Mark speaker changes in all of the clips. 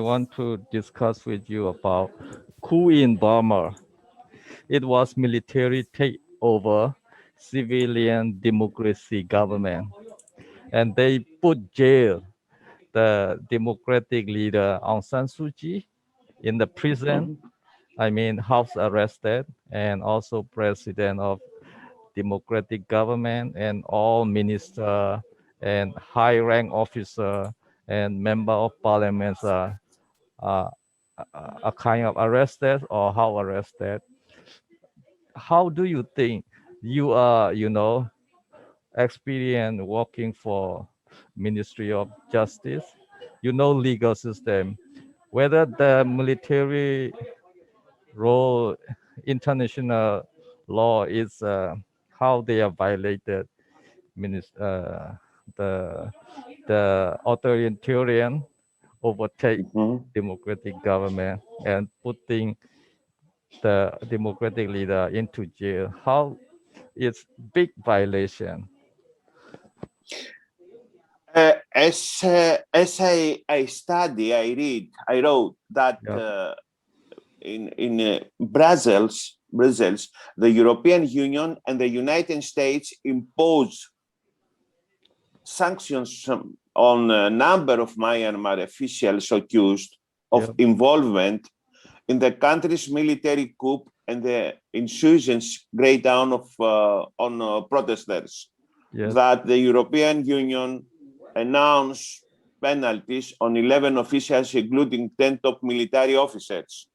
Speaker 1: want to discuss with you about coup in Burma. It was military takeover, civilian democracy government, and they put jail the democratic leader Aung San Suu Kyi in the prison.
Speaker 2: Mhm.
Speaker 1: I mean, house arrested, and also president of democratic government and all minister and high rank officer and member of parliaments are, are kind of arrested or how arrested. How do you think you are, experience working for Ministry of Justice, legal system, whether the military role, international law is how they are violated, the authoritarian overtake
Speaker 2: Mhm.
Speaker 1: democratic government and putting the democratic leader into jail. How it's big violation.
Speaker 2: As I study, I wrote that
Speaker 1: Yeah,
Speaker 2: in Brussels, the European Union and the United States impose sanctions on a number of Myanmar officials accused
Speaker 1: yeah,
Speaker 2: of involvement in the country's military coup and the insurgents breakdown on protesters.
Speaker 1: yes,
Speaker 2: That the European Union announced penalties on 11 officials, including 10 top military officers.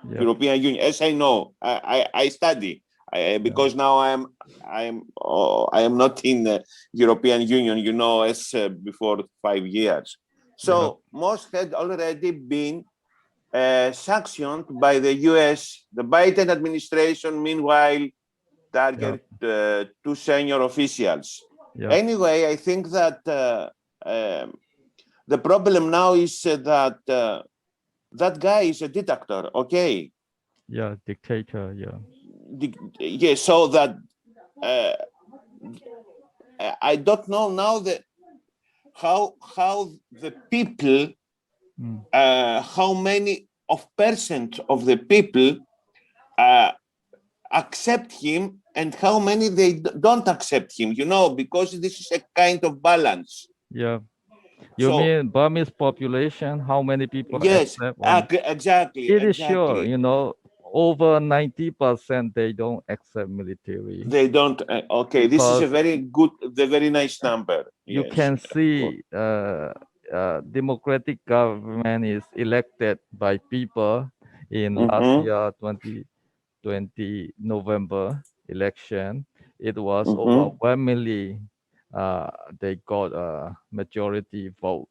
Speaker 1: yeah,
Speaker 2: European Union, as I know, I study
Speaker 1: yeah,
Speaker 2: because now I am not in the European Union, as before 5 years.
Speaker 1: yeah,
Speaker 2: So most had already been sanctioned by the US. The Biden administration, meanwhile,
Speaker 1: yeah,
Speaker 2: target two senior officials.
Speaker 1: yeah,
Speaker 2: Anyway, I think that the problem now is that that guy is a dictator, okay?
Speaker 1: yeah, dictator, yeah,
Speaker 2: Yeah, so that uh, I don't know now that how the people,
Speaker 1: mm,
Speaker 2: how many of percent of the people uh, accept him and how many they don't accept him, because this is a kind of balance.
Speaker 1: yeah. You
Speaker 2: So
Speaker 1: mean Burmese population? How many people
Speaker 2: yes,
Speaker 1: accept or not?
Speaker 2: exactly,
Speaker 1: It is sure,
Speaker 2: exactly.
Speaker 1: over 90% they don't accept military
Speaker 2: They don't. Okay, this is a
Speaker 1: because
Speaker 2: very good, the very nice number.
Speaker 1: you
Speaker 2: Yes.
Speaker 1: can see democratic government is elected by people in last
Speaker 2: Mm-hmm,
Speaker 1: year 2020 November election. It was
Speaker 2: mm-hmm.
Speaker 1: overwhelmingly they got a majority vote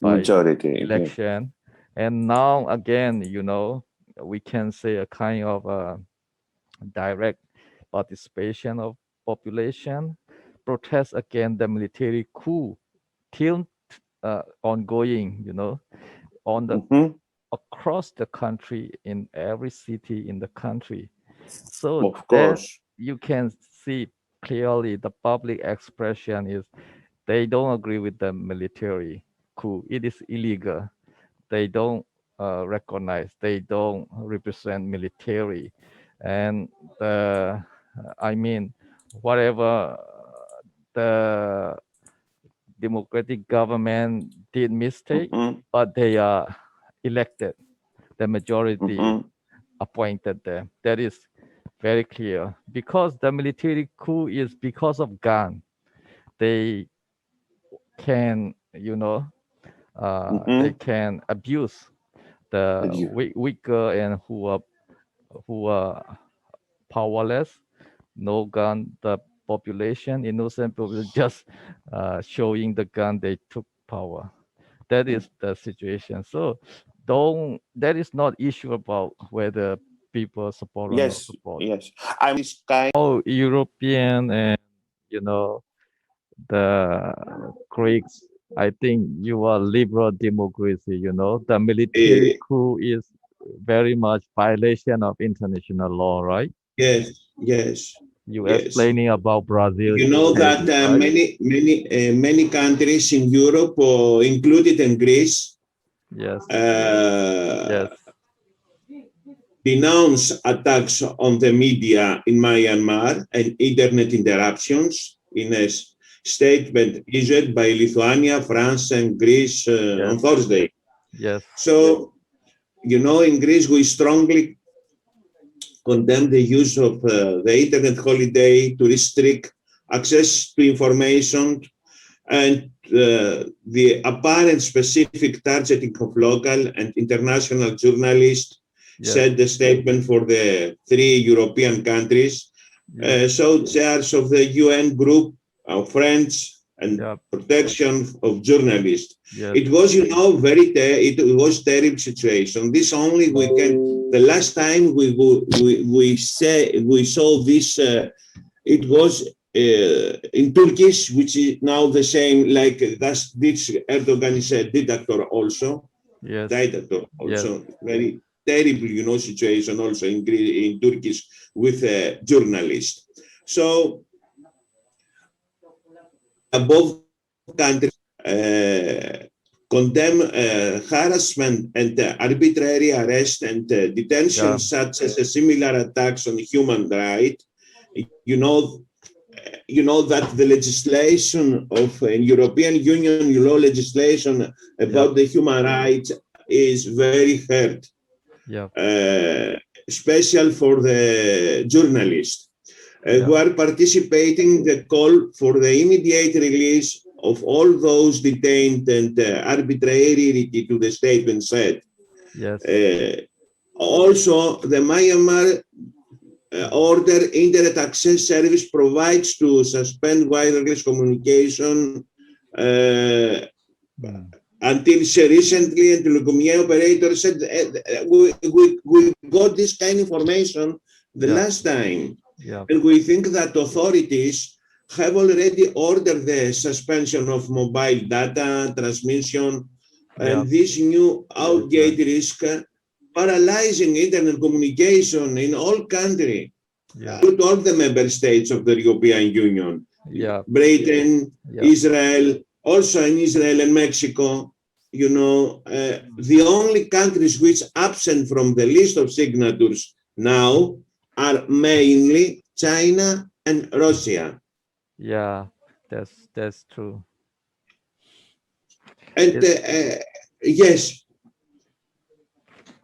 Speaker 1: by
Speaker 2: Majority. Yeah.
Speaker 1: election, and now again, we can say a kind of direct participation of population protest against the military coup still ongoing, on the
Speaker 2: Mm-hmm.
Speaker 1: across the country in every city in the country. So
Speaker 2: Of
Speaker 1: that
Speaker 2: course.
Speaker 1: you can see clearly the public expression is they don't agree with the military coup. It is illegal. They don't recognize. They don't represent military, and the I mean, whatever the democratic government did mistake,
Speaker 2: Mm-hmm,
Speaker 1: but they are elected. The majority
Speaker 2: mm-hmm,
Speaker 1: appointed them. That is very clear because the military coup is because of gun. They can, they
Speaker 2: mm-hmm.
Speaker 1: can abuse the weaker and who are powerless, no gun, the population, innocent people just showing the gun, they took power. That is the situation. So don't that is not issue about whether people support or not
Speaker 2: Yes,
Speaker 1: support.
Speaker 2: yes. I'm this kind.
Speaker 1: Oh, European and you know the Greeks. I think you are liberal democracy. The military
Speaker 2: Uh,
Speaker 1: coup is very much violation of international law, right?
Speaker 2: yes, yes,
Speaker 1: You
Speaker 2: yes.
Speaker 1: explaining about Brazil
Speaker 2: You know that
Speaker 1: cases, right?
Speaker 2: many countries in Europe, included in Greece,
Speaker 1: Yes.
Speaker 2: uh,
Speaker 1: Yes.
Speaker 2: denounce attacks on the media in Myanmar and internet interruptions in a statement issued by Lithuania, France, and Greece on
Speaker 1: Yes.
Speaker 2: Thursday.
Speaker 1: Yes.
Speaker 2: So, in Greece, we strongly condemn the use of the internet holiday to restrict access to information and the apparent specific targeting of local and international journalists,
Speaker 1: Yes.
Speaker 2: said the statement for the three European countries.
Speaker 1: Yes.
Speaker 2: So chairs of the UN group of friends and
Speaker 1: Yep.
Speaker 2: protection of journalists.
Speaker 1: Yes.
Speaker 2: It was, it was terrible situation. This only we can. The last time we saw this, it was in Turkish, which is now the same. Like that's this Erdogan is a dictator also,
Speaker 1: Yes.
Speaker 2: dictator
Speaker 1: Yes.
Speaker 2: also. Very terrible, situation also in Turkish with a journalist. So both countries condemn harassment and arbitrary arrest and detention,
Speaker 1: Yeah.
Speaker 2: such as similar attacks on human rights. You know, that the legislation of European Union law legislation
Speaker 1: Yep.
Speaker 2: about the human rights is very hard,
Speaker 1: Yep.
Speaker 2: uh, special for the journalists who
Speaker 1: Yep.
Speaker 2: are participating in the call for the immediate release of all those detained and arbitrarily to the statement said.
Speaker 1: Yes.
Speaker 2: Uh, Also, the Myanmar order internet access service provides to suspend wireless communication
Speaker 1: Mm.
Speaker 2: until recently, and telecommunication operator said we got this kind of information the
Speaker 1: Yep.
Speaker 2: last time,
Speaker 1: Yep.
Speaker 2: and we think that authorities have already ordered the suspension of mobile data transmission,
Speaker 1: Yep.
Speaker 2: and this new
Speaker 1: That's right.
Speaker 2: outgate risk paralyzing internet communication in all countries,
Speaker 1: Yep.
Speaker 2: to all the member states of the European Union,
Speaker 1: Yep.
Speaker 2: Britain,
Speaker 1: Yep.
Speaker 2: Israel, also in Israel and Mexico. The only countries which absent from the list of signatories now are mainly China and Russia.
Speaker 1: Yeah. That's true.
Speaker 2: And
Speaker 1: It
Speaker 2: yes,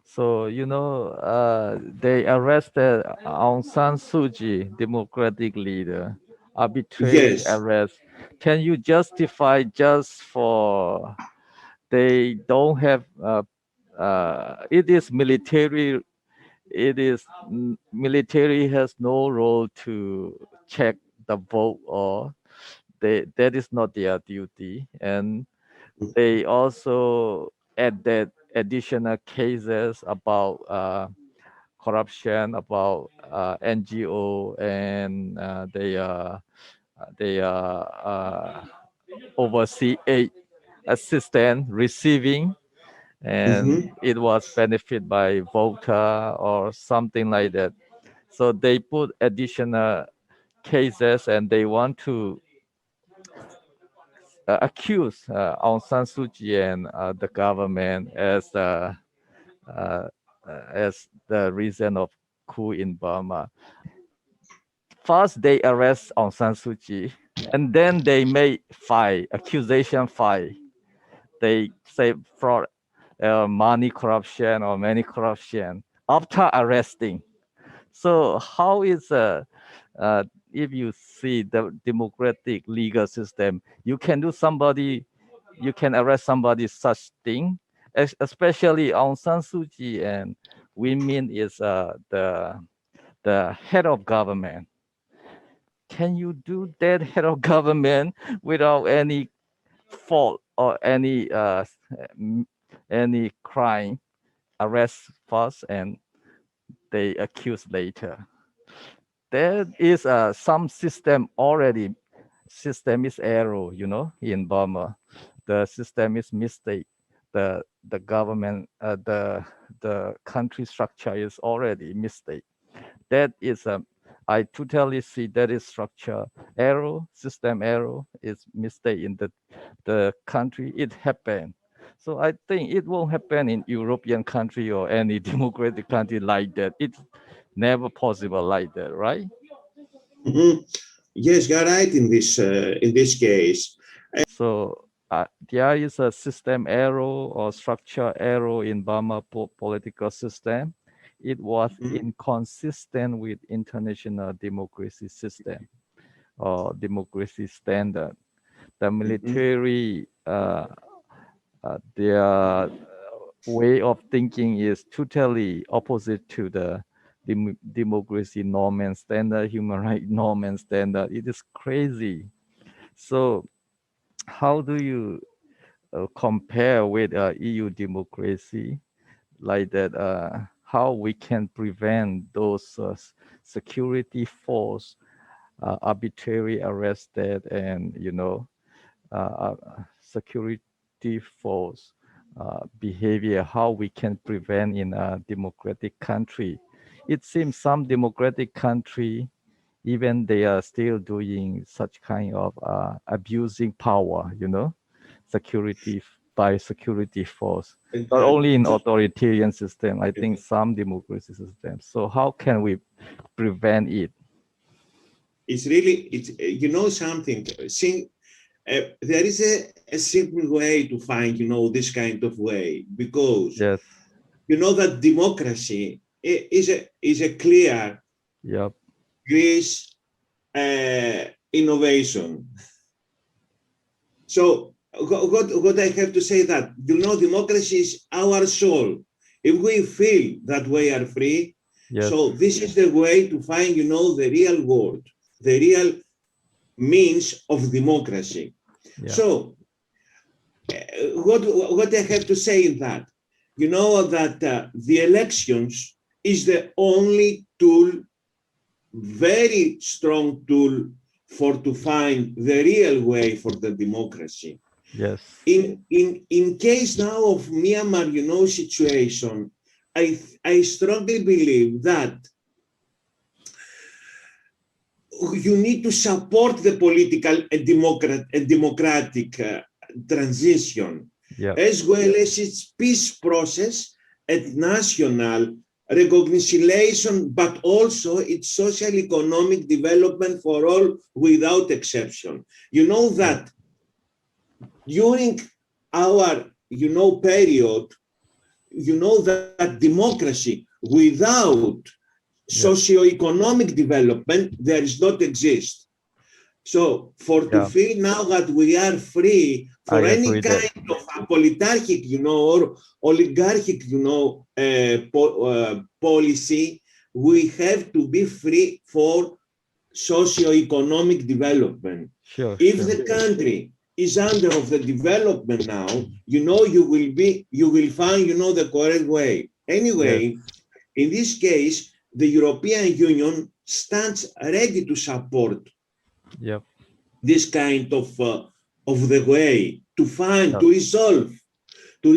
Speaker 1: So, they arrested Aung San Suu Kyi, democratic leader, arbitrary
Speaker 2: yes,
Speaker 1: arrest. Can you justify just for they don't have, it is military, military has no role to check the vote, or that is not their duty. And they also added additional cases about corruption, about NGO, and they oversee aid assistance receiving, and
Speaker 2: mhm,
Speaker 1: it was benefit by voter or something like that. So they put additional cases, and they want to accuse Aung San Suu Kyi and the government uh, as the reason of coup in Burma. First, they arrest Aung San Suu Kyi, and then they made five accusation five. They say fraud, money corruption, or money corruption after arresting. So how is if you see the democratic legal system, you can do somebody, you can arrest somebody such thing, especially Aung San Suu Kyi and women is the head of government. Can you do that head of government without any fault or m- any crime? Arrest first and they accuse later. There is some system already. System is error, in Burma. The system is mistake. The government, the country structure is already mistake. That is I totally see that is structure error, system error is mistake in the country. It happened. So I think it won't happen in European country or any democratic country like that. It's never possible like that, right?
Speaker 2: Mhm. Yes, you're right in this case.
Speaker 1: So there is a system error or structure error in Burma political system. It was
Speaker 2: Mhm,
Speaker 1: inconsistent with international democracy system or democracy standard. The
Speaker 2: mhm,
Speaker 1: military, their way of thinking is totally opposite to the democracy norm and standard, human right norm and standard. It is crazy. So how do you compare with EU democracy like that? How we can prevent those security force arbitrary arrested and security force behavior, how we can prevent in a democratic country. It seems some democratic country, even they are still doing such kind of abusing power, security by security force. Not only in
Speaker 2: exactly.
Speaker 1: authoritarian system, I think some democracy systems. So how can we prevent it?
Speaker 2: It's really, it's you know something. There is a simple way to find, this kind of way, because
Speaker 1: Yes.
Speaker 2: you know that democracy is a clear
Speaker 1: Yep.
Speaker 2: Greece innovation. So what I have to say that, democracy is our soul. If we feel that we are free,
Speaker 1: Yes.
Speaker 2: so this is the way to find, the real word, the real means of democracy.
Speaker 1: Yeah.
Speaker 2: So what I have to say in that, that the elections is the only tool, very strong tool for to find the real way for the democracy.
Speaker 1: Yes.
Speaker 2: In case now of Myanmar, situation, I strongly believe that you need to support the political and democratic transition,
Speaker 1: Yeah.
Speaker 2: as well as its peace process at national reconciliation, but also its social economic development for all without exception. You know
Speaker 1: Yeah.
Speaker 2: that during our, period, that democracy without
Speaker 1: Yeah.
Speaker 2: socio-economic development, there is not exist. So for to
Speaker 1: Yeah.
Speaker 2: feel now that we are free
Speaker 1: I
Speaker 2: for any
Speaker 1: agree that.
Speaker 2: kind of politarchic, or oligarchic, policy, we have to be free for socio-economic development.
Speaker 1: Sure.
Speaker 2: If
Speaker 1: Sure.
Speaker 2: the country is under of the development now, you will find, the correct way.
Speaker 1: Yes.
Speaker 2: Anyway, in this case, the European Union stands ready to support
Speaker 1: Yep.
Speaker 2: this kind of the way to find,
Speaker 1: Yep.
Speaker 2: to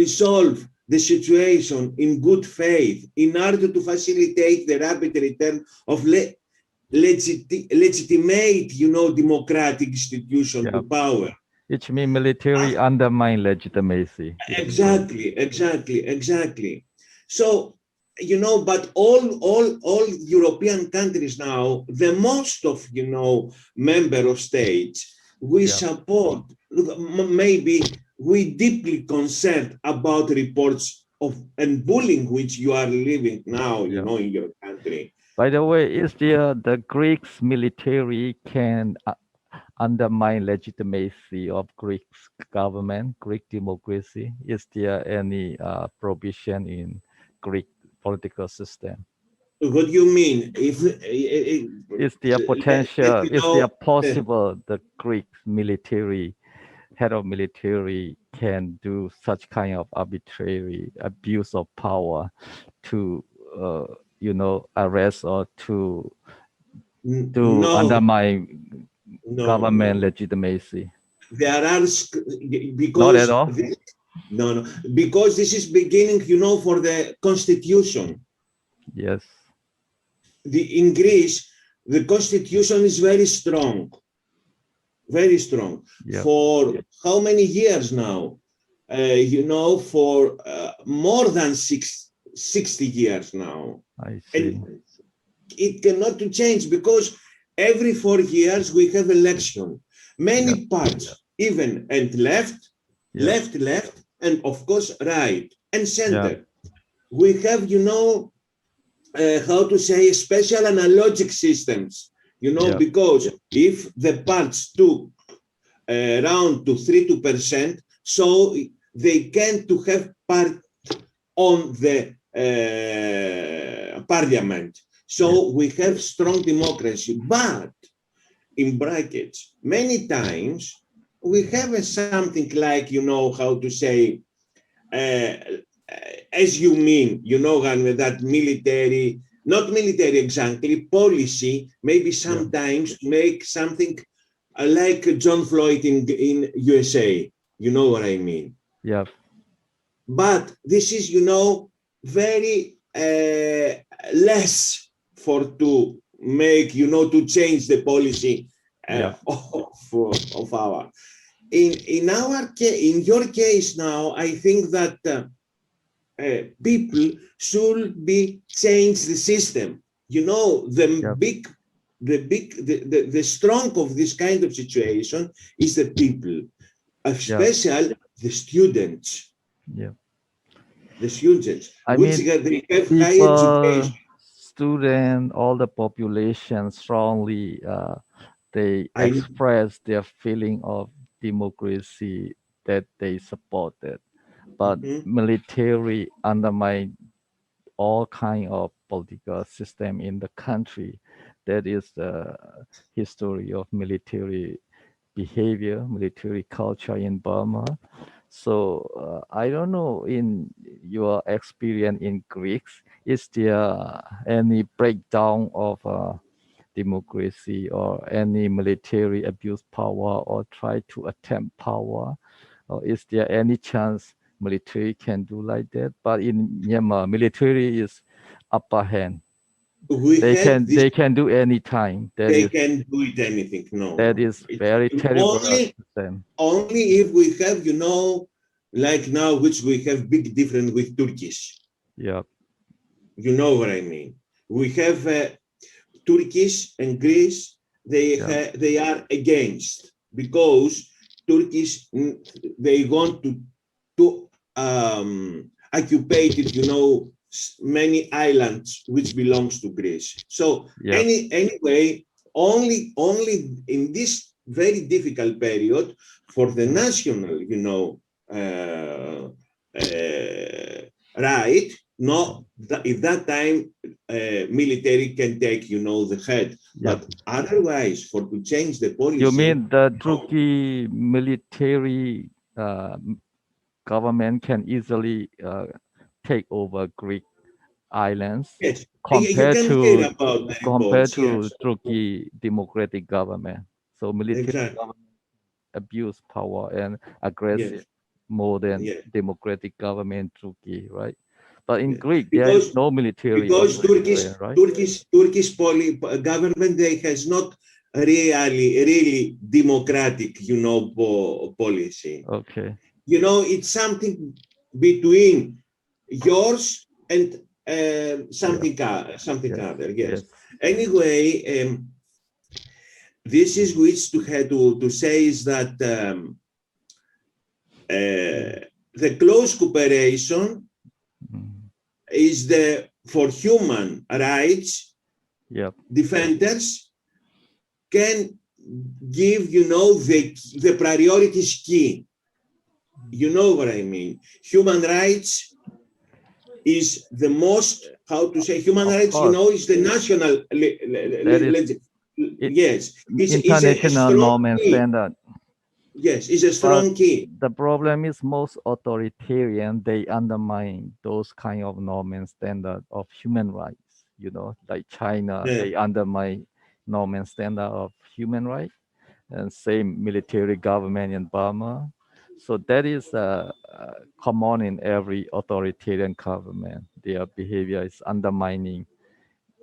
Speaker 2: resolve the situation in good faith in order to facilitate the rapid return of legitimate, democratic institution to
Speaker 1: Yep.
Speaker 2: power.
Speaker 1: Which means military undermine legitimacy. It's true.
Speaker 2: Exactly. So, but all European countries now, the most of, member of states, we
Speaker 1: Yeah.
Speaker 2: support, maybe we deeply concerned about reports of and bullying which you are living now,
Speaker 1: Yeah.
Speaker 2: in your country.
Speaker 1: By the way, is there the Greeks military can undermine legitimacy of Greek government, Greek democracy? Is there any provision in Greek political system?
Speaker 2: What do you mean? If
Speaker 1: Is there
Speaker 2: let
Speaker 1: potential?
Speaker 2: me
Speaker 1: Is there
Speaker 2: know.
Speaker 1: possible the Greek military head of military can do such kind of arbitrary abuse of power to uh, arrest or to
Speaker 2: No,
Speaker 1: undermine government
Speaker 2: no.
Speaker 1: legitimacy?
Speaker 2: There are
Speaker 1: Not at
Speaker 2: because
Speaker 1: all.
Speaker 2: this, no, because this is beginning, for the constitution.
Speaker 1: Yes.
Speaker 2: In Greece, the constitution is very strong
Speaker 1: Yep.
Speaker 2: for how many years now? for more than 60 years now.
Speaker 1: I see.
Speaker 2: And it cannot change because every 4 years we have election.
Speaker 1: Yeah.
Speaker 2: Many parts, even and left,
Speaker 1: Yeah.
Speaker 2: left, and of course right and
Speaker 1: Yeah.
Speaker 2: center. We have, how to say, special analogic systems,
Speaker 1: Yeah.
Speaker 2: because if the parts took around to 3%, so they can to have part on the parliament.
Speaker 1: Yeah.
Speaker 2: So we have strong democracy, but in brackets, many times we have something like, how to say, uh, as you mean, that military, not military exactly, policy, maybe
Speaker 1: Yeah.
Speaker 2: sometimes make something like John Floyd in USA. You know what I mean?
Speaker 1: Yeah.
Speaker 2: But this is, very less for to make, to change the policy
Speaker 1: Yeah.
Speaker 2: of our. In your case now, I think that people should be change the system.
Speaker 1: Yeah.
Speaker 2: The strong of this kind of situation is the people,
Speaker 1: Yeah.
Speaker 2: especially the students,
Speaker 1: Yeah. I
Speaker 2: which
Speaker 1: mean,
Speaker 2: they have high
Speaker 1: people,
Speaker 2: education.
Speaker 1: student, all the population strongly they
Speaker 2: I
Speaker 1: express their feeling of democracy that they supported, but
Speaker 2: Mhm.
Speaker 1: military undermine all kind of political system in the country. That is the history of military behavior, military culture in Burma. So I don't know, in your experience in Greeks, is there any breakdown of democracy or any military abuse power or try to attempt power? Or is there any chance military can do like that? But in Myanmar, military is upper hand.
Speaker 2: We
Speaker 1: They
Speaker 2: had
Speaker 1: can
Speaker 2: this.
Speaker 1: they can do any time.
Speaker 2: They can do it anything. No,
Speaker 1: That
Speaker 2: no.
Speaker 1: is
Speaker 2: It's
Speaker 1: very terrible
Speaker 2: only
Speaker 1: system.
Speaker 2: only if we have, like now, which we have big difference with Turkish.
Speaker 1: Yeah,
Speaker 2: You know what I mean? We have Turkish and Greece.
Speaker 1: yeah,
Speaker 2: They are against because Turkish they want to occupy it. Many islands which belongs to Greece. So
Speaker 1: yeah,
Speaker 2: anyway, only in this very difficult period for the
Speaker 1: yeah,
Speaker 2: national, uh, right. No, if that time military can take, the head,
Speaker 1: yeah.
Speaker 2: but otherwise, for to change the
Speaker 1: You
Speaker 2: policy,
Speaker 1: mean the
Speaker 2: no.
Speaker 1: Turkey military government can easily take over Greek islands
Speaker 2: Yes, you
Speaker 1: compared
Speaker 2: can hear
Speaker 1: to
Speaker 2: about the reports. Yes,
Speaker 1: Turkey democratic government. So military
Speaker 2: exactly.
Speaker 1: government abuse power and
Speaker 2: Yes,
Speaker 1: aggressive more than
Speaker 2: yes,
Speaker 1: democratic government in Turkey, right? But in
Speaker 2: yes.
Speaker 1: Greek there is
Speaker 2: Because
Speaker 1: no military
Speaker 2: because
Speaker 1: authoritarian, right?
Speaker 2: Turkish government, they has not really democratic, policy.
Speaker 1: Okay.
Speaker 2: It's something between yours and
Speaker 1: Yeah.
Speaker 2: something
Speaker 1: Yes.
Speaker 2: other. Yes.
Speaker 1: Yes.
Speaker 2: Anyway, this is which to say is that the close cooperation
Speaker 1: Mhm.
Speaker 2: is the for human rights
Speaker 1: Yep.
Speaker 2: defenders can give, the priorities key. You know what I mean? Human rights is the most, how to say, human
Speaker 1: Of
Speaker 2: rights,
Speaker 1: course,
Speaker 2: is the national,
Speaker 1: that is it,
Speaker 2: yes, is a
Speaker 1: international
Speaker 2: strong
Speaker 1: norm and
Speaker 2: key.
Speaker 1: standard.
Speaker 2: Yes, is a
Speaker 1: But
Speaker 2: strong key.
Speaker 1: the problem is most authoritarian, they undermine those kind of norm and standard of human rights. You know, like China,
Speaker 2: Yeah.
Speaker 1: they undermine norm and standard of human rights, and same military government in Burma. So that is common in every authoritarian government. Their behavior is undermining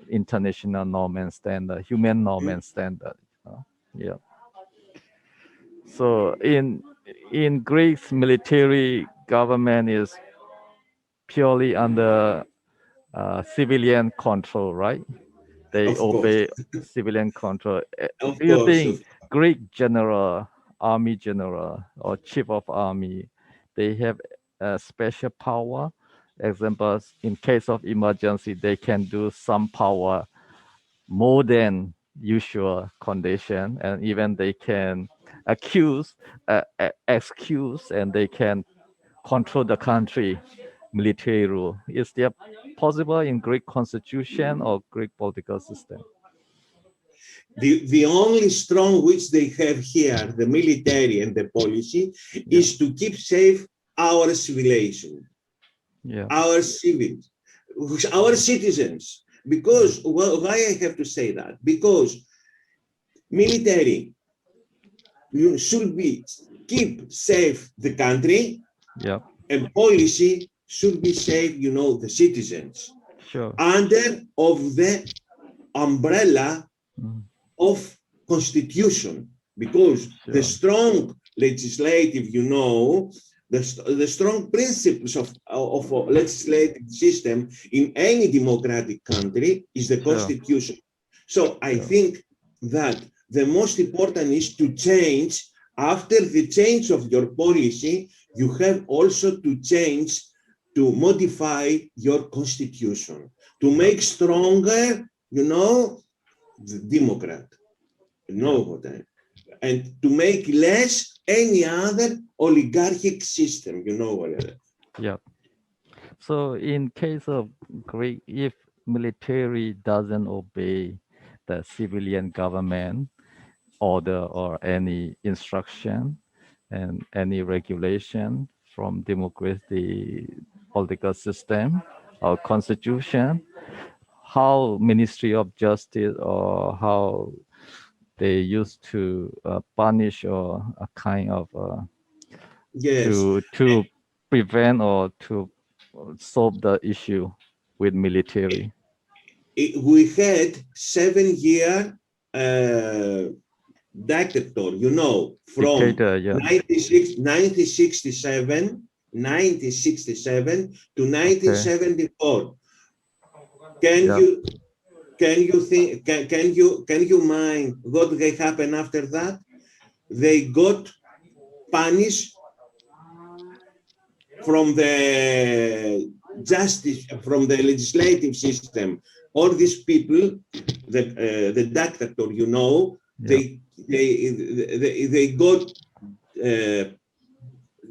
Speaker 1: international norm and standard, human norm
Speaker 2: Mm.
Speaker 1: and standard. Yeah. So in Greece, military government is purely under civilian control, right? They
Speaker 2: Of course,
Speaker 1: obey civilian control.
Speaker 2: of
Speaker 1: Do you
Speaker 2: course,
Speaker 1: think
Speaker 2: of
Speaker 1: Greek general, army general, or chief of army, they have a special power? Examples, in case of emergency, they can do some power more than usual condition, and even they can accuse, excuse, and they can control the country military rule. Is that possible in Greek constitution or Greek political system?
Speaker 2: the only strong which they have here, the military and the policy,
Speaker 1: Yeah,
Speaker 2: is to keep safe our civilization,
Speaker 1: yeah,
Speaker 2: our civils, our citizens. Because why I have to say that? Because military should be keep safe the country,
Speaker 1: yeah,
Speaker 2: and policy should be safe, the citizens
Speaker 1: sure.
Speaker 2: under of the umbrella
Speaker 1: Mm,
Speaker 2: of constitution, because the
Speaker 1: sure,
Speaker 2: strong legislative, the strong principles of a legislative system in any democratic country is the
Speaker 1: sure,
Speaker 2: constitution. So I
Speaker 1: sure.
Speaker 2: think that the most important is to change. After the change of your policy, you have also to change, to modify your constitution, to
Speaker 1: Yeah,
Speaker 2: make stronger, the Democrat,
Speaker 1: yeah,
Speaker 2: what I, and to make less any other oligarchic system, whatever.
Speaker 1: yeah. So in case of Greek, if military doesn't obey the civilian government order or any instruction and any regulation from democracy political system or constitution, how Ministry of Justice or how they used to punish or a kind of
Speaker 2: Yes,
Speaker 1: to prevent or to solve the issue with military
Speaker 2: we had 7 year dictator, from
Speaker 1: dictator. Yeah.
Speaker 2: 1967 to
Speaker 1: Okay.
Speaker 2: 1974. Can
Speaker 1: Yeah.
Speaker 2: you think? Can you mind what happened after that? They got punished from the justice, from the legislative system. All these people, the dictator,
Speaker 1: Yeah.
Speaker 2: they got uh,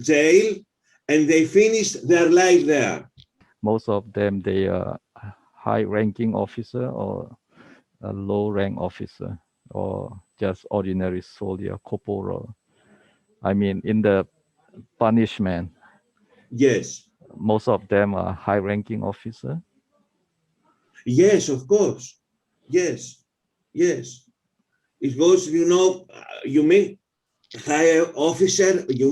Speaker 2: jail, and they finished their life there.
Speaker 1: Most of them they are high-ranking officer or a low-rank officer or just ordinary soldier, corporal. I mean, in the punishment,
Speaker 2: Yes,
Speaker 1: most of them are high-ranking officer.
Speaker 2: yes, of course. Yes, yes. It goes, you mean higher officer,
Speaker 1: Yeah,
Speaker 2: you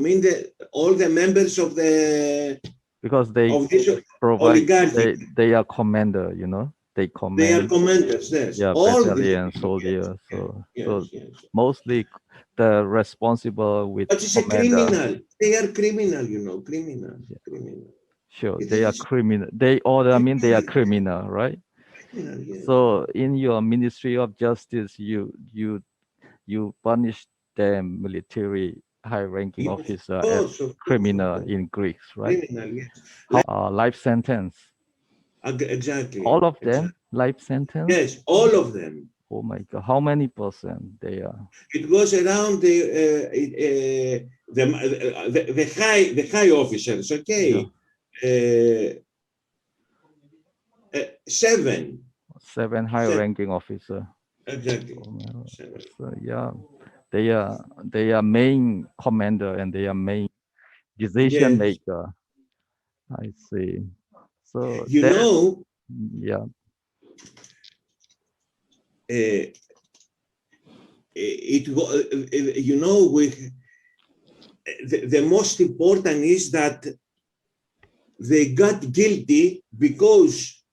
Speaker 2: mean the all the members of
Speaker 1: because they
Speaker 2: this
Speaker 1: provide
Speaker 2: oligarchy.
Speaker 1: they are commander. They
Speaker 2: They are
Speaker 1: command.
Speaker 2: commanders, yes.
Speaker 1: Yeah,
Speaker 2: All these
Speaker 1: battalion
Speaker 2: people, yes,
Speaker 1: soldier.
Speaker 2: yes,
Speaker 1: So
Speaker 2: yes, yes.
Speaker 1: mostly the responsible with
Speaker 2: But it's a
Speaker 1: commander.
Speaker 2: criminal. They are criminal, criminal,
Speaker 1: Yeah,
Speaker 2: criminal.
Speaker 1: sure,
Speaker 2: It
Speaker 1: they are
Speaker 2: is
Speaker 1: criminal. They order. I mean, they are criminal, right?
Speaker 2: criminal, yes.
Speaker 1: So in your Ministry of Justice, you punish them military high-ranking
Speaker 2: Of
Speaker 1: officer as
Speaker 2: course, of course, of
Speaker 1: criminal
Speaker 2: course.
Speaker 1: in Greeks, right?
Speaker 2: Criminal, yes.
Speaker 1: How life sentence?
Speaker 2: Exactly,
Speaker 1: All of them
Speaker 2: exactly.
Speaker 1: life sentence?
Speaker 2: Yes, all of them.
Speaker 1: Oh my God! How many percent they are?
Speaker 2: It goes around the high officers.
Speaker 1: Yeah,
Speaker 2: Okay, uh, 7,
Speaker 1: seven
Speaker 2: 7,
Speaker 1: high-ranking officer.
Speaker 2: exactly.
Speaker 1: Oh my God.
Speaker 2: 7.
Speaker 1: So yeah, they are main commander and they are main decision
Speaker 2: Yes,
Speaker 1: maker. I see. So
Speaker 2: you
Speaker 1: that
Speaker 2: know,
Speaker 1: yeah,
Speaker 2: uh, with the most important is that they got guilty because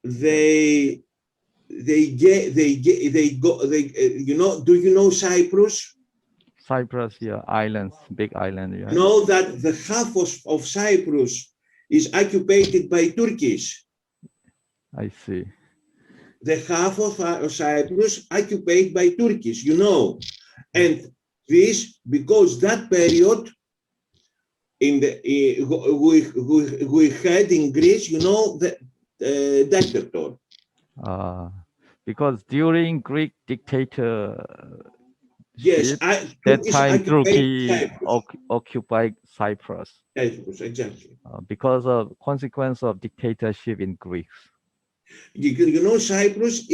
Speaker 1: yeah.
Speaker 2: they get they go they do you know Cyprus?
Speaker 1: Cyprus, yeah, islands, big island,
Speaker 2: You
Speaker 1: right?
Speaker 2: know that the half of Cyprus is occupied by Turkish.
Speaker 1: I see.
Speaker 2: The half of Cyprus occupied by Turkish, you know.
Speaker 1: Yeah.
Speaker 2: And this because that period in the we had in Greece, you know, the dictator.
Speaker 1: Uh, because during Greek dictatorship,
Speaker 2: Yes,
Speaker 1: that
Speaker 2: Turkish
Speaker 1: time
Speaker 2: occupied
Speaker 1: Turkey
Speaker 2: Cyprus.
Speaker 1: occupied Cyprus
Speaker 2: Cyprus, exactly.
Speaker 1: because of consequence of dictatorship in Greece.
Speaker 2: You know, Cyprus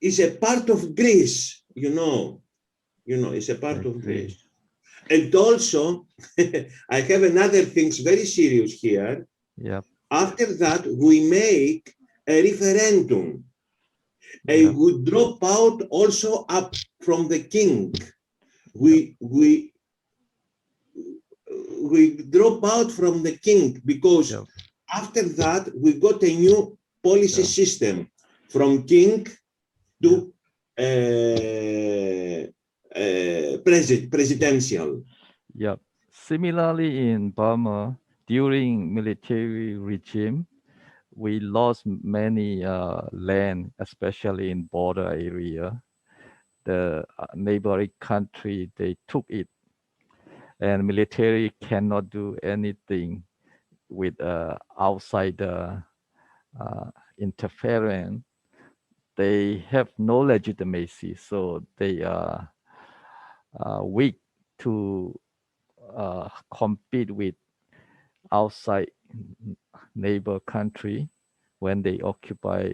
Speaker 2: is a part of Greece. You know, it's a part
Speaker 1: I
Speaker 2: of
Speaker 1: see.
Speaker 2: Greece. And also, I have another things very serious here.
Speaker 1: Yep.
Speaker 2: After that, we make a referendum. And
Speaker 1: Yep.
Speaker 2: we drop out also up from the king.
Speaker 1: Yep.
Speaker 2: We drop out from the king because
Speaker 1: Yep.
Speaker 2: after that we got a new policy
Speaker 1: Yep.
Speaker 2: system from king
Speaker 1: Yep.
Speaker 2: to presidential.
Speaker 1: Yep. Similarly, in Burma, during military regime, we lost many land, especially in border area. The neighboring country, they took it, and military cannot do anything with outsider interference. They have no legitimacy, so they are weak to compete with outside neighbor country when they occupy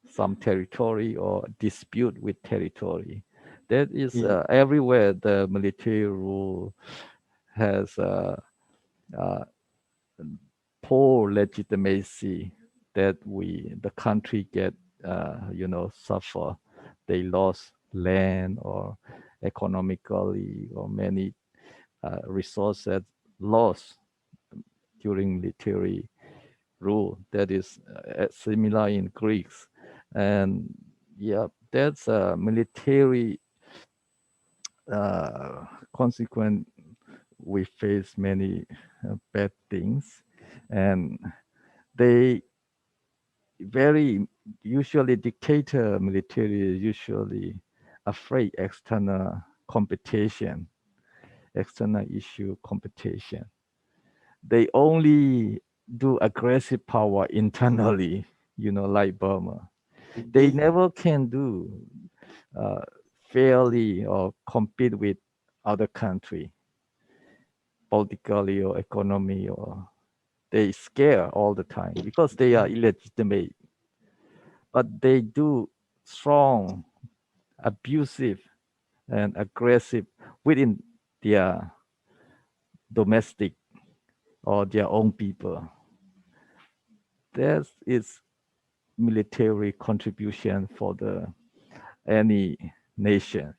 Speaker 1: some territory or dispute with territory. That is
Speaker 2: Mm.
Speaker 1: everywhere the military rule has uh, poor legitimacy that the country get suffer. They lost land or economically or many resources lost during military rule. That is similar in Greeks, and yeah, that's a military consequence. We face many bad things, and they very usually dictator military usually afraid external competition, external issue competition. They only do aggressive power internally, like Burma. They
Speaker 2: Mhm.
Speaker 1: never can do uh, fairly or compete with other country politically or economy, or they scare all the time because they are illegitimate, but they do strong, abusive, and aggressive within their domestic or their own people. That is military contribution for the any nation.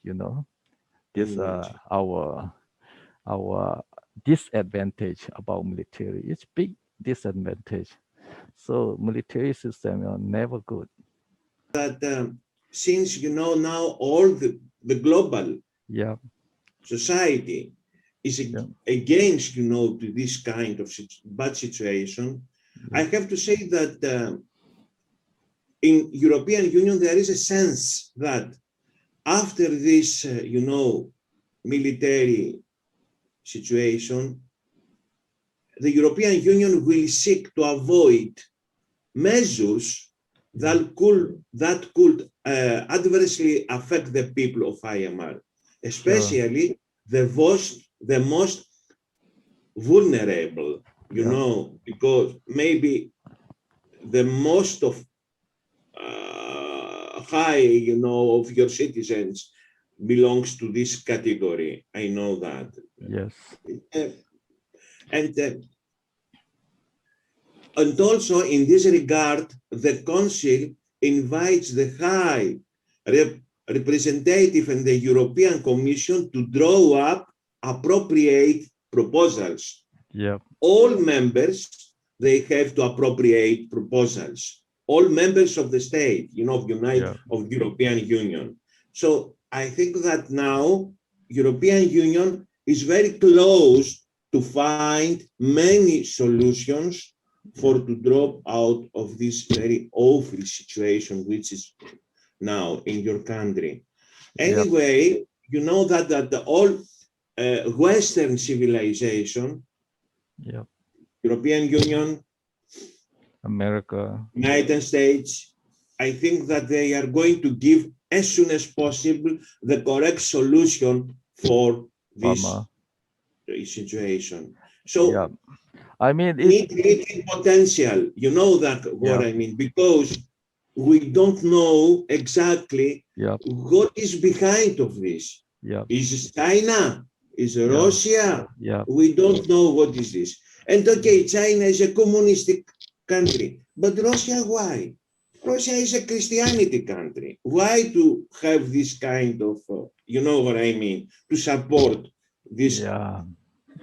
Speaker 1: This
Speaker 2: Mm.
Speaker 1: our disadvantage about military. It's big disadvantage. So military system are never good.
Speaker 2: That since you know now all the global
Speaker 1: Yeah,
Speaker 2: society is
Speaker 1: yeah,
Speaker 2: against to this kind of bad situation, I
Speaker 1: yeah,
Speaker 2: have to say that in European Union there is a sense that after this military situation, the European Union will seek to avoid measures
Speaker 1: yeah,
Speaker 2: that could adversely affect the people of Myanmar,
Speaker 1: sure.
Speaker 2: especially the most vulnerable,
Speaker 1: Yeah,
Speaker 2: because maybe the most of high, of your citizens belongs to this category. I know that.
Speaker 1: yes,
Speaker 2: Uh, and And also in this regard, the Council invites the High Representative and the European Commission to draw up appropriate proposals.
Speaker 1: yeah,
Speaker 2: All members, they have to appropriate proposals. All members of the state, of
Speaker 1: yeah,
Speaker 2: the European Union. So I think that now European Union is very close to find many solutions for
Speaker 1: Yeah.
Speaker 2: to drop out of this very awful situation which is now in your country.
Speaker 1: Yep.
Speaker 2: Anyway, you know that the all Western civilization,
Speaker 1: Yep.
Speaker 2: European Union,
Speaker 1: America.
Speaker 2: United States, I think that they are going to give as soon as possible the correct solution for this
Speaker 1: Burma.
Speaker 2: situation.
Speaker 1: Yeah.
Speaker 2: So
Speaker 1: I mean, it's
Speaker 2: meeting potential, you know that what
Speaker 1: yeah.
Speaker 2: I mean, because we don't know exactly
Speaker 1: Yep.
Speaker 2: what is behind of this.
Speaker 1: Yep.
Speaker 2: Is China? Is
Speaker 1: Yeah.
Speaker 2: Russia?
Speaker 1: Yep.
Speaker 2: We don't know what is this. And okay, China is a communistic country, but Russia, why? Russia is a Christianity country. Why to have this kind of, you know what I mean, to support this
Speaker 1: Yeah.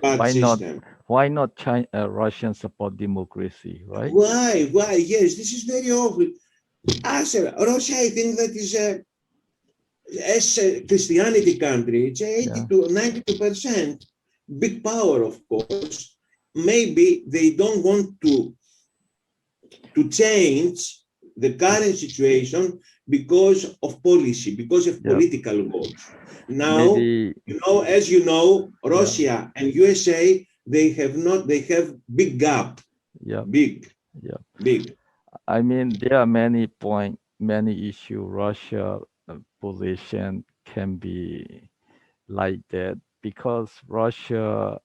Speaker 2: bad
Speaker 1: Why not?
Speaker 2: system?
Speaker 1: Why not China, Russian support democracy, right?
Speaker 2: Why? Why? Yes, this is very awful. As Russia, I think that is as a Christianity country, it's 80
Speaker 1: Yeah.
Speaker 2: to 92% big power, of course. Maybe they don't want to change the current situation because of policy, because of
Speaker 1: Yeah.
Speaker 2: political goals. Now,
Speaker 1: Maybe.
Speaker 2: you know, as you know,
Speaker 1: Yeah.
Speaker 2: Russia and USA, they have not, they have big gap,
Speaker 1: Yeah.
Speaker 2: big,
Speaker 1: Yeah.
Speaker 2: big.
Speaker 1: I mean, there are many issue. Russia position can be like that because Russia,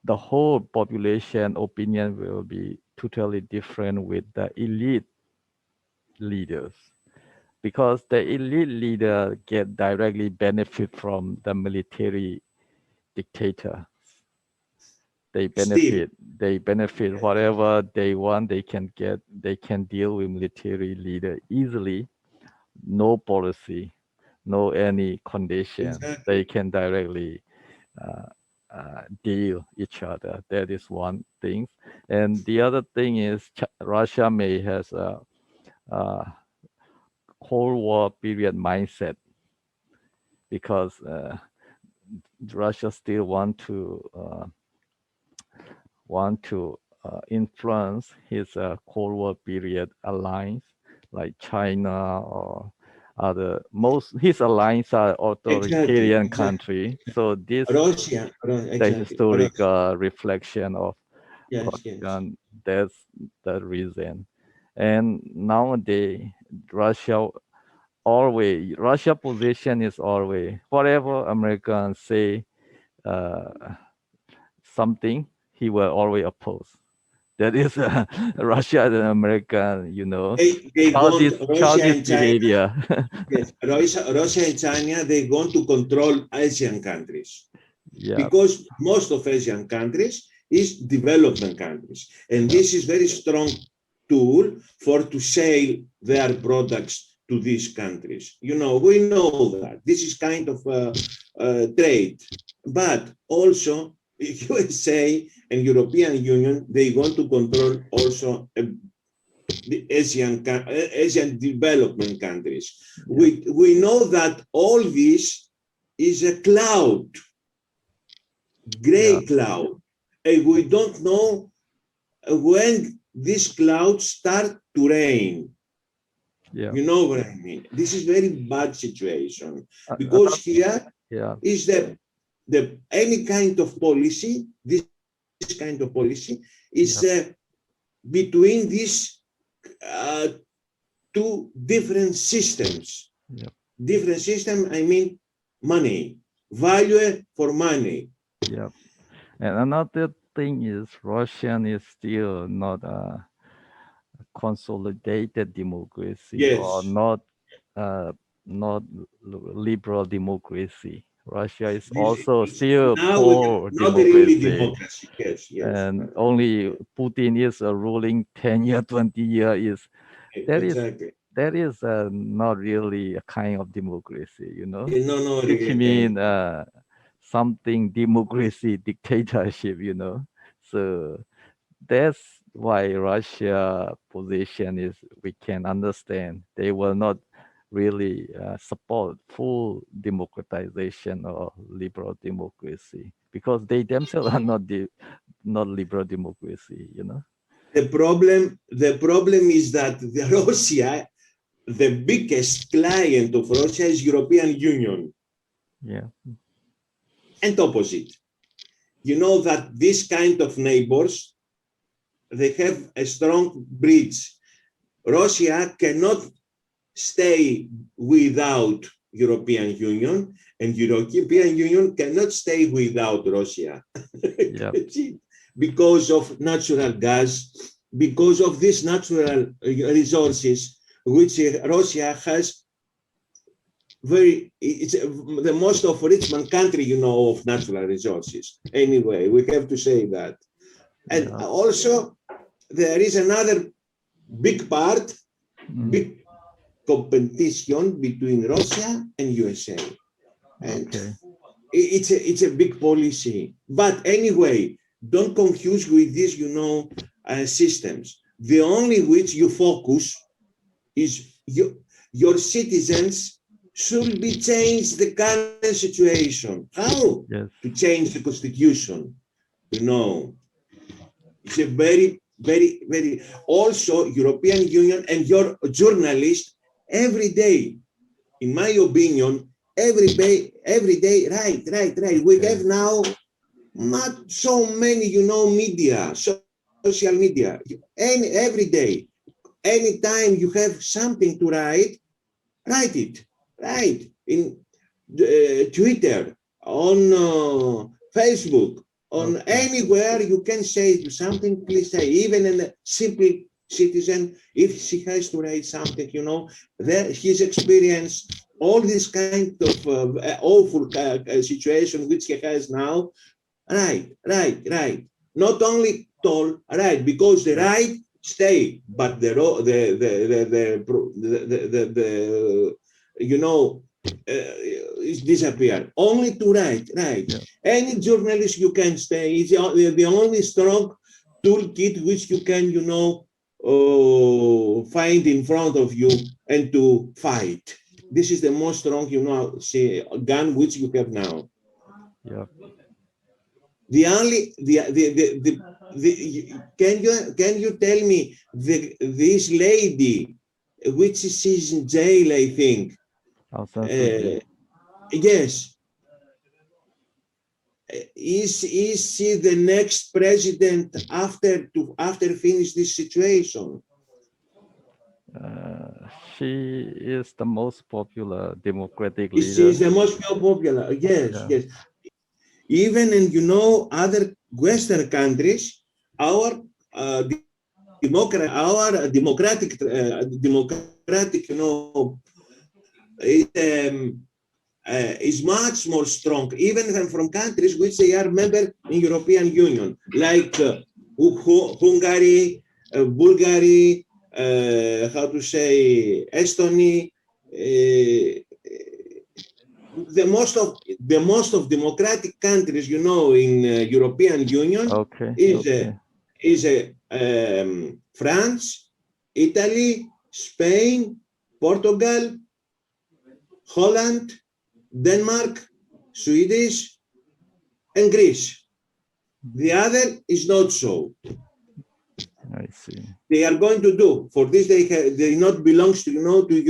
Speaker 1: the whole population opinion will be totally different with the elite leaders because the elite leader get directly benefit from the military dictator. They
Speaker 2: Still,
Speaker 1: benefit whatever they want. They can deal with military leader easily. No policy, no any condition. They
Speaker 2: exactly.
Speaker 1: can directly uh, deal each other. That is one thing. And the other thing is Russia may has a Cold War period mindset because Russia still want to influence his Cold War period alliance like China or other most his alliance are
Speaker 2: Exactly,
Speaker 1: authoritarian
Speaker 2: exactly.
Speaker 1: country. So this
Speaker 2: Russia,
Speaker 1: the
Speaker 2: exactly.
Speaker 1: historic
Speaker 2: Russia.
Speaker 1: reflection of
Speaker 2: Yes, yes.
Speaker 1: Russian. That's the reason. And nowadays, Russia Russia position is always whatever Americans say uh, something, he will always oppose. That is Russia and American,
Speaker 2: They want Russia
Speaker 1: childish
Speaker 2: and China.
Speaker 1: behavior.
Speaker 2: Yes, Russia and China, they want to control Asian countries
Speaker 1: Yeah,
Speaker 2: because most of Asian countries is development countries, and
Speaker 1: yeah,
Speaker 2: this is very strong tool for to sell their products to these countries. You know, we know that this is kind of trade, but also USA and European Union, they want to control also the Asian development countries.
Speaker 1: yeah,
Speaker 2: We know that all this is a cloud,
Speaker 1: yeah,
Speaker 2: gray cloud, and we don't know when this cloud start to rain.
Speaker 1: yeah.
Speaker 2: You know what I mean? This is very bad situation because
Speaker 1: Another,
Speaker 2: here
Speaker 1: yeah,
Speaker 2: is the any kind of policy, this kind of policy is
Speaker 1: yeah,
Speaker 2: between these uh, two different systems.
Speaker 1: yeah,
Speaker 2: Different system, I mean money, value for money.
Speaker 1: yeah. And another thing is Russian is still not a consolidated democracy or
Speaker 2: Yes,
Speaker 1: uh, not liberal democracy. Russia is
Speaker 2: this
Speaker 1: also
Speaker 2: is
Speaker 1: still
Speaker 2: now we
Speaker 1: poor
Speaker 2: not really
Speaker 1: democracy,
Speaker 2: democracy. Yes, yes,
Speaker 1: and only Putin is ruling 10 year, 20 year is that is
Speaker 2: exactly.
Speaker 1: that is not really a kind of democracy,
Speaker 2: No, no,
Speaker 1: which
Speaker 2: really,
Speaker 1: mean something democracy dictatorship, So that's why Russia position is we can understand. They will not really support full democratization or liberal democracy because they themselves are not liberal democracy, you know.
Speaker 2: The problem is that the Russia, the biggest client of Russia is European Union
Speaker 1: Yeah.
Speaker 2: and opposite. You know that this kind of neighbors, they have a strong bridge. Russia cannot stay without European Union, and European Union cannot stay without Russia.
Speaker 1: Yeah.
Speaker 2: Because of natural gas, because of these natural resources, which Russia has it's the most of rich man country, you know, of natural resources. Anyway, we have to say that. And
Speaker 1: Yeah.
Speaker 2: also, there is another big part, big competition between Russia and USA. And
Speaker 1: Okay.
Speaker 2: it's a big policy. But anyway, don't confuse with these, you know, systems. The only which you focus is your citizens should be changed the current situation. How
Speaker 1: Yes.
Speaker 2: to change the constitution? You know, it's a very also European Union and your journalist every day, in my opinion, every day, right. We have now not so many, you know, media, social media, every day, anytime you have something to write it, write in Twitter, on Facebook, on anywhere you can say something, please say, even in a simple citizen, if she has to write something, you know, his experience, all this kind of awful situation which he has now, right. Not only told, right, because the right stay, but the you know, is disappear. Only to write.
Speaker 1: Yeah.
Speaker 2: Any journalist you can stay. It's the only strong toolkit which you can, you know, find in front of you and to fight. This is the most strong, you know, say, gun which you have now.
Speaker 1: Yeah.
Speaker 2: The only can you tell me this lady which is in jail, I think,
Speaker 1: Aung San Suu Kyi.
Speaker 2: yes, is she the next president after finish this situation?
Speaker 1: She is the most popular democratic
Speaker 2: She is
Speaker 1: leader.
Speaker 2: the most popular, yes.
Speaker 1: Yeah.
Speaker 2: Even in, you know, other Western countries, our democratic, you know, is much more strong, even than from countries which they are member in European Union, like Hungary, Bulgaria, how to say, Estonia. The most of democratic countries, you know, in European Union
Speaker 1: Okay.
Speaker 2: is
Speaker 1: Okay.
Speaker 2: France, Italy, Spain, Portugal, Holland, Denmark, Swedish, and Greece. The other is not so.
Speaker 1: I see.
Speaker 2: They are going to do for this. They not belongs to, you know, to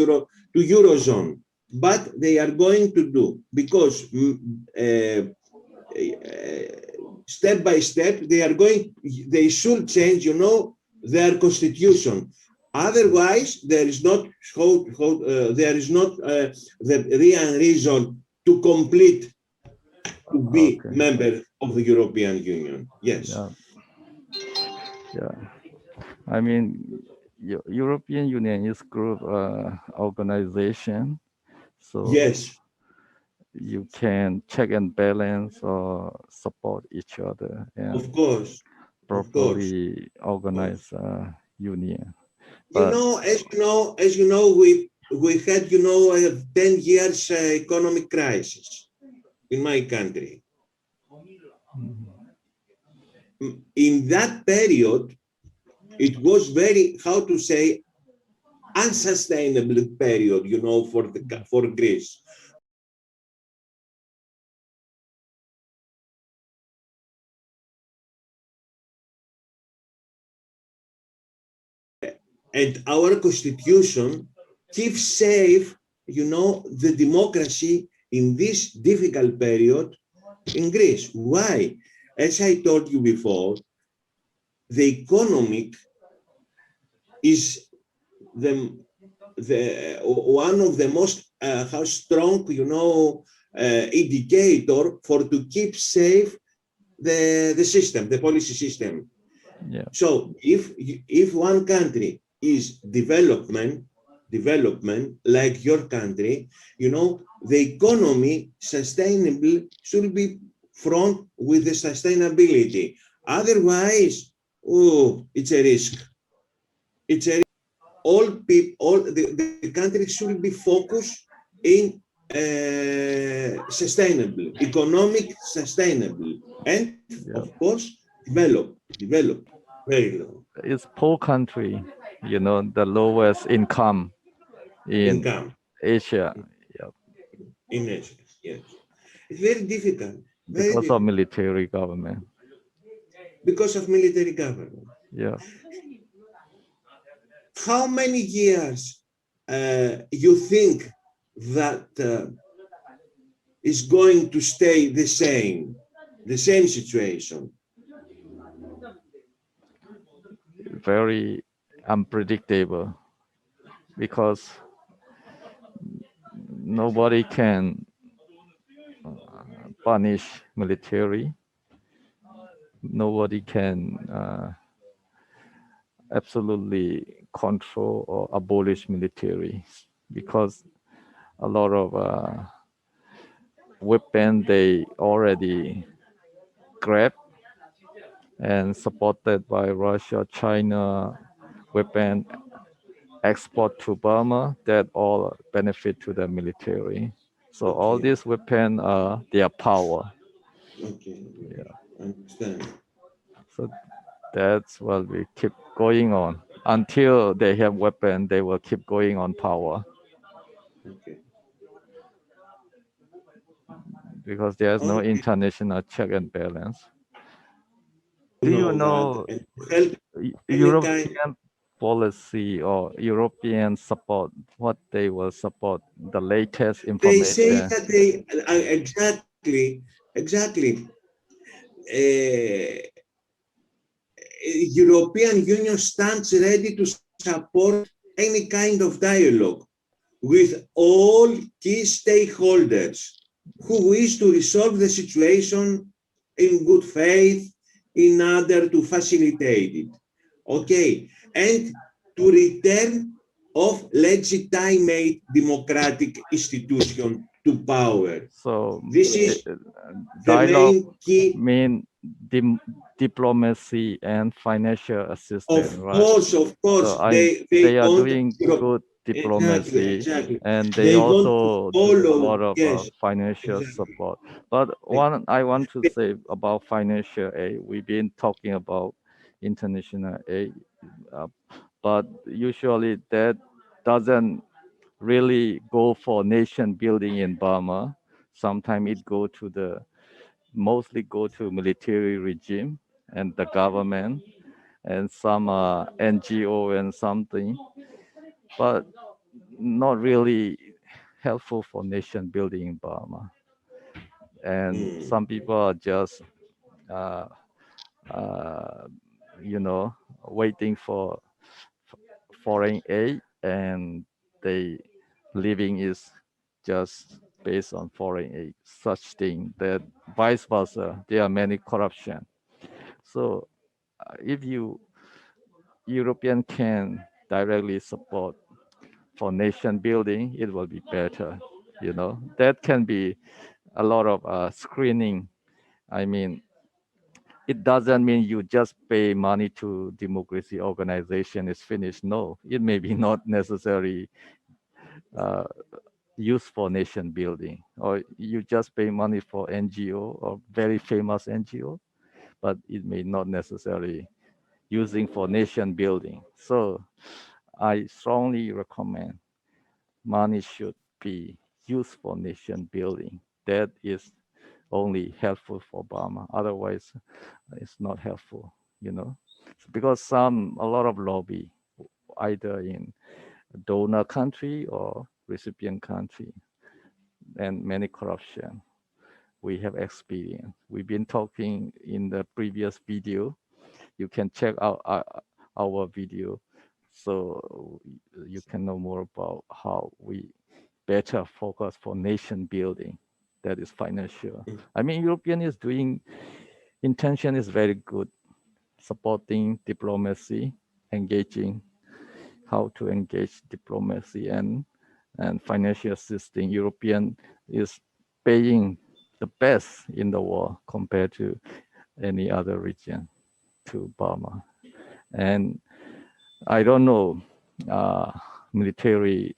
Speaker 2: Eurozone, but they are going to do because step by step they should change, you know, their constitution. Otherwise, there is not the real reason to complete to be
Speaker 1: Okay.
Speaker 2: member of the European Union. Yes.
Speaker 1: Yeah. Yeah. I mean, European Union is group organization, so
Speaker 2: Yes.
Speaker 1: you can check and balance or support each other and
Speaker 2: Of course. Of course.
Speaker 1: properly organize union.
Speaker 2: You
Speaker 1: But
Speaker 2: know, as you know, we had, you know, a 10 years economic crisis in my country. In that period, it was very, how to say, unsustainable period, for for Greece. And our constitution keeps safe, the democracy in this difficult period in Greece. Why? As I told you before, the economic is the one of the most how strong, indicator for to keep safe the system, the policy system.
Speaker 1: Yeah.
Speaker 2: So if one country is development like your country, the economy sustainable should be front with the sustainability. Otherwise, oh, it's a risk. It's a all people, all the country should be focused in sustainable, economic sustainable, and
Speaker 1: Yeah.
Speaker 2: of course develop very low
Speaker 1: It's poor country, the lowest income in
Speaker 2: income
Speaker 1: Asia. Yeah.
Speaker 2: in Asia. Yes, it's very difficult, very
Speaker 1: Because of
Speaker 2: difficult
Speaker 1: military government.
Speaker 2: because of military government.
Speaker 1: Yeah.
Speaker 2: How many years you think that is going to stay the same situation?
Speaker 1: Very unpredictable because nobody can punish military. Nobody can absolutely control or abolish military because a lot of weapon they already grab and supported by Russia, China, weapon export to Burma that all benefit to the military. So all
Speaker 2: Okay,
Speaker 1: these weapons are their power.
Speaker 2: okay, okay.
Speaker 1: Yeah.
Speaker 2: Understand.
Speaker 1: So that's what we keep going on until they have weapon. They will keep going on power
Speaker 2: Okay.
Speaker 1: because there's no
Speaker 2: Okay.
Speaker 1: international check and balance.
Speaker 2: You
Speaker 1: Do you
Speaker 2: know that,
Speaker 1: know
Speaker 2: and to help any kind,
Speaker 1: European policy or European support? What they will support? The latest
Speaker 2: they say
Speaker 1: information.
Speaker 2: that they exactly. Uh, European Union stands ready to support any kind of dialogue with all key stakeholders who wish to resolve the situation in good faith in order to facilitate it. Okay, and to return of legitimate democratic institution to power.
Speaker 1: So
Speaker 2: This is the
Speaker 1: dialogue
Speaker 2: main key.
Speaker 1: mean dim- diplomacy and financial assistance, right?
Speaker 2: Of
Speaker 1: So
Speaker 2: course, they
Speaker 1: they are
Speaker 2: want
Speaker 1: doing
Speaker 2: Europe.
Speaker 1: good
Speaker 2: Exactly,
Speaker 1: diplomacy
Speaker 2: exactly.
Speaker 1: and they
Speaker 2: They want to
Speaker 1: also do a
Speaker 2: follow.
Speaker 1: lot of
Speaker 2: Yes,
Speaker 1: financial
Speaker 2: exactly.
Speaker 1: support. But one I want to say about financial aid, we've been talking about international aid, uh, but usually that doesn't really go for nation building in Burma. Sometimes it go to the mostly go to military regime and the government and some NGO and something, but not really helpful for nation building in Burma. And
Speaker 2: Mm,
Speaker 1: some people are just, uh, uh, you know, waiting for foreign aid, and they living is just based on foreign aid. Such thing that vice versa. There are many corruption. So if you European can directly support for nation building, it will be better. That can be a lot of screening. I mean, it doesn't mean you just pay money to democracy organization is finished. No, it may be not necessary uh, used for nation building, or you just pay money for NGO or very famous NGO, but it may not necessarily using for nation building. So I strongly recommend money should be used for nation building. That is only helpful for Burma. Otherwise, it's not helpful, you know, because a lot of lobby, either in donor country or recipient country, and many corruption. We have experience. We've been talking in the previous video. You can check out our video, so you can know more about how we better focus for nation building. That is financial. I mean, European is doing, intention is very good, supporting diplomacy, engaging, how to engage diplomacy and financial assisting. European is paying the best in the world compared to any other region to Burma. And I don't know, military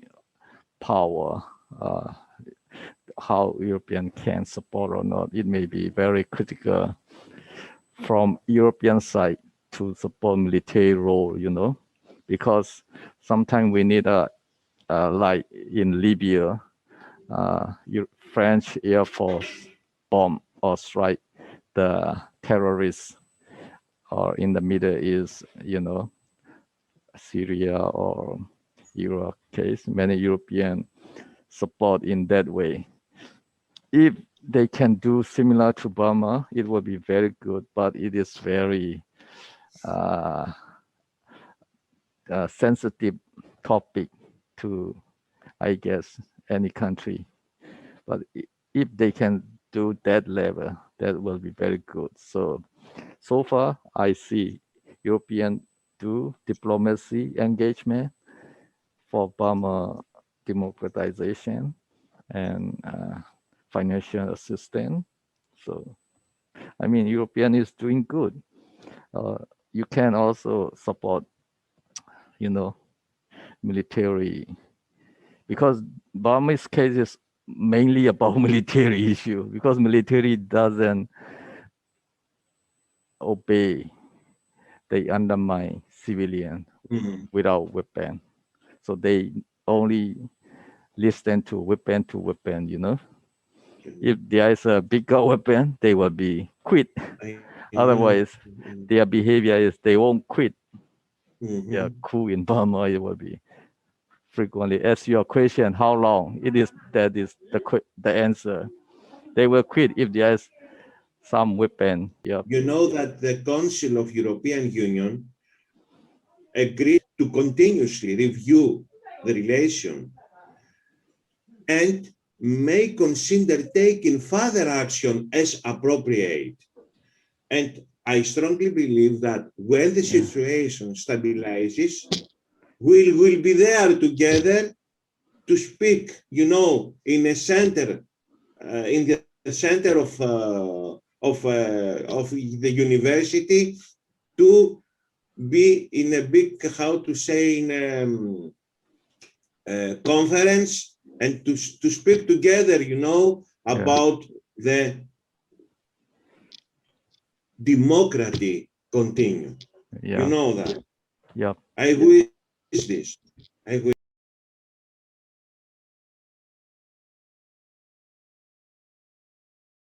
Speaker 1: power, how European can support or not. It may be very critical from European side to support military role, you know, because sometimes we need like in Libya, French Air Force bomb or strike the terrorists, or in the Middle East, you know, Syria or Iraq case, many European support in that way. If they can do similar to Burma, it will be very good, but it is very sensitive topic to, I guess, any country. But if they can do that level, that will be very good. So far, I see European do diplomacy engagement for Burma democratization and financial assistance. So, I mean, European is doing good. You can also support, you know, military, because Burma's case is mainly about military issue, because military doesn't obey, they undermine civilian without weapon. So they only listen to weapon, you know. If there is a bigger weapon, they will be quit. Otherwise, their behavior is they won't quit. Yeah, coup in Burma, it will be frequently. As your question, how long? It is, that is the answer. They will quit if there is some weapon. Yeah.
Speaker 2: You know that the Council of European Union agreed to continuously review the relation and may consider taking further action as appropriate. And I strongly believe that when the situation stabilizes, we will be there together to speak, you know, in a center, in the center of the university, to be in a big, how to say, in a conference, and to speak together, you know, about the democracy continue.
Speaker 1: Yeah.
Speaker 2: You know that.
Speaker 1: Yeah.
Speaker 2: I wish this. I wish